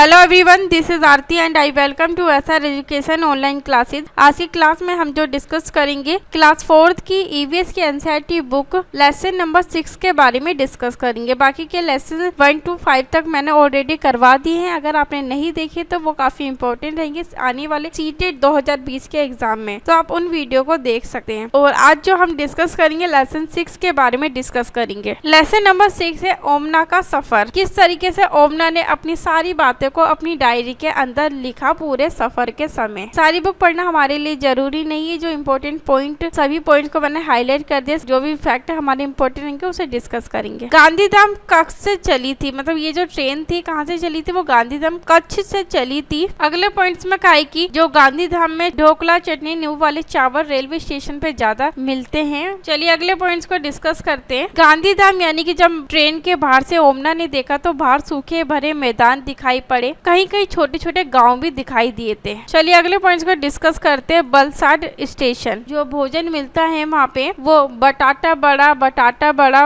Hello everyone, this is Aarti and I welcome to SR education online classes. आज की class में हम जो डिस्कस करेंगे क्लास 4th की ईवीएस की एनसीईआरटी बुक लेसन नंबर 6 के बारे में डिस्कस करेंगे। बाकी के लेसन 1 to 5 तक मैंने ऑलरेडी करवा दिए हैं। अगर आपने नहीं देखे तो वो काफी इंपॉर्टेंट रहेंगे आने वाले सीटेट 2020 के एग्जाम में, तो आप उन वीडियो को देख सकते हैं। और आज जो हम डिस्कस करेंगे लेसन 6 के बारे में डिस्कस करेंगे। लेसन नंबर 6 है ओमना का सफर। किस तरीके से ओमना ने अपनी सारी बातें को अपनी डायरी के अंदर लिखा पूरे सफर के समय। सारी बुक पढ़ना हमारे लिए जरूरी नहीं है। जो इम्पोर्टेंट पॉइंट सभी पॉइंट को मैंने हाईलाइट कर दिया। जो भी फैक्ट हमारे इम्पोर्टेंट रहेंगे उसे डिस्कस करेंगे। गांधीधाम कच्छ से चली थी, मतलब ये जो ट्रेन थी कहाँ से चली थी, वो गांधीधाम कच्छ से चली थी। अगले पॉइंट्स में कहा कि जो गांधीधाम में ढोकला चटनी नींबू वाले चावल रेलवे स्टेशन पे ज्यादा मिलते हैं। चलिए अगले पॉइंट्स को डिस्कस करते हैं। गांधीधाम यानी कि जब ट्रेन के बाहर से ओमना ने देखा तो बाहर सूखे भरे मैदान दिखाई पड़े, कहीं कहीं छोटे छोटे गांव भी दिखाई दिए थे। चलिए अगले पॉइंट्स को डिस्कस करते हैं। बलसाड स्टेशन जो भोजन मिलता है वहाँ पे वो बटाटा बड़ा,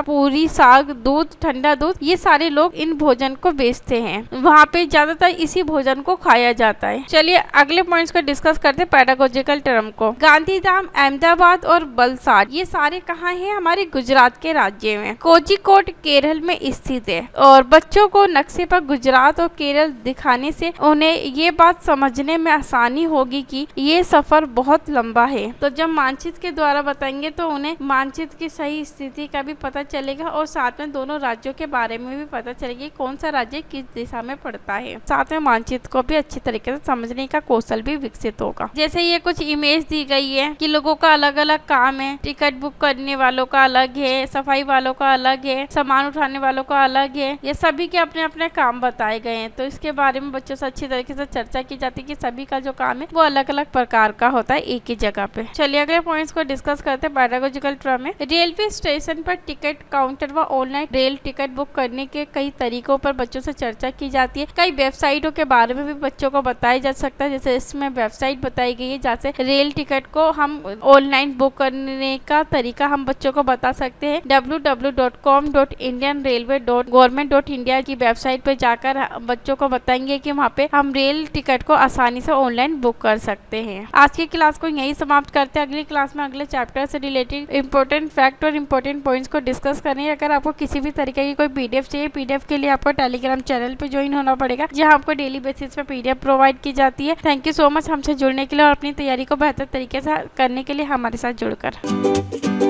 पूरी, साग, दूध, ठंडा दूध, ये सारे लोग इन भोजन को बेचते हैं। वहाँ पे ज्यादातर इसी भोजन को खाया जाता है। चलिए अगले पॉइंट्स को डिस्कस करते हैं पैडागोजिकल टर्म को। गांधीधाम, अहमदाबाद और बलसाड ये सारे कहाँ हैं, हमारे गुजरात के राज्य में। कोझिकोड केरल में स्थित है। और बच्चों को नक्शे पर गुजरात और केरल दिखाने से उन्हें ये बात समझने में आसानी होगी कि ये सफर बहुत लंबा है। तो जब मानचित्र के द्वारा बताएंगे तो उन्हें मानचित्र की सही स्थिति का भी पता चलेगा और साथ में दोनों राज्यों के बारे में भी पता चलेगा कौन सा राज्य किस दिशा में पड़ता है। साथ में मानचित्र को भी अच्छी तरीके से समझने का कौशल भी विकसित होगा। जैसे ये कुछ इमेज दी गई है कि लोगों का अलग अलग काम है। टिकट बुक करने वालों का अलग है, सफाई वालों का अलग है, सामान उठाने वालों का अलग है। ये सभी के अपने अपने काम बताए गए हैं। तो इसके बारे में बच्चों से अच्छी तरीके से चर्चा की जाती है कि सभी का जो काम है वो अलग अलग प्रकार का होता है एक ही जगह पे। चलिए अगले पॉइंट्स को डिस्कस करते हैं। पैडागोजिकल टर्म में रेलवे स्टेशन पर टिकट काउंटर व ऑनलाइन रेल टिकट बुक करने के कई तरीकों पर बच्चों से चर्चा की जाती है। कई वेबसाइटों के बारे में भी बच्चों को बताया जा सकता है। जैसे इसमें वेबसाइट बताई गई है जैसे रेल टिकट को हम ऑनलाइन बुक करने का तरीका हम बच्चों को बता सकते हैं। www.com.indianrailway.government.india की वेबसाइट पे जाकर बच्चों को बताएंगे कि वहाँ पे हम रेल टिकट को आसानी से ऑनलाइन बुक कर सकते हैं। आज की क्लास को यहीं समाप्त करते हैं। अगली क्लास में अगले चैप्टर से रिलेटेड इंपॉर्टेंट फैक्ट और इंपॉर्टेंट पॉइंट्स को डिस्कस करेंगे। अगर आपको किसी भी तरीके की कोई पीडीएफ चाहिए, पीडीएफ के लिए आपको टेलीग्राम चैनल पे ज्वाइन होना पड़ेगा जहाँ आपको डेली बेसिस पे पीडीएफ प्रोवाइड की जाती है। थैंक यू सो मच हमसे जुड़ने के लिए और अपनी तैयारी को बेहतर तरीके से करने के लिए हमारे साथ जुड़कर।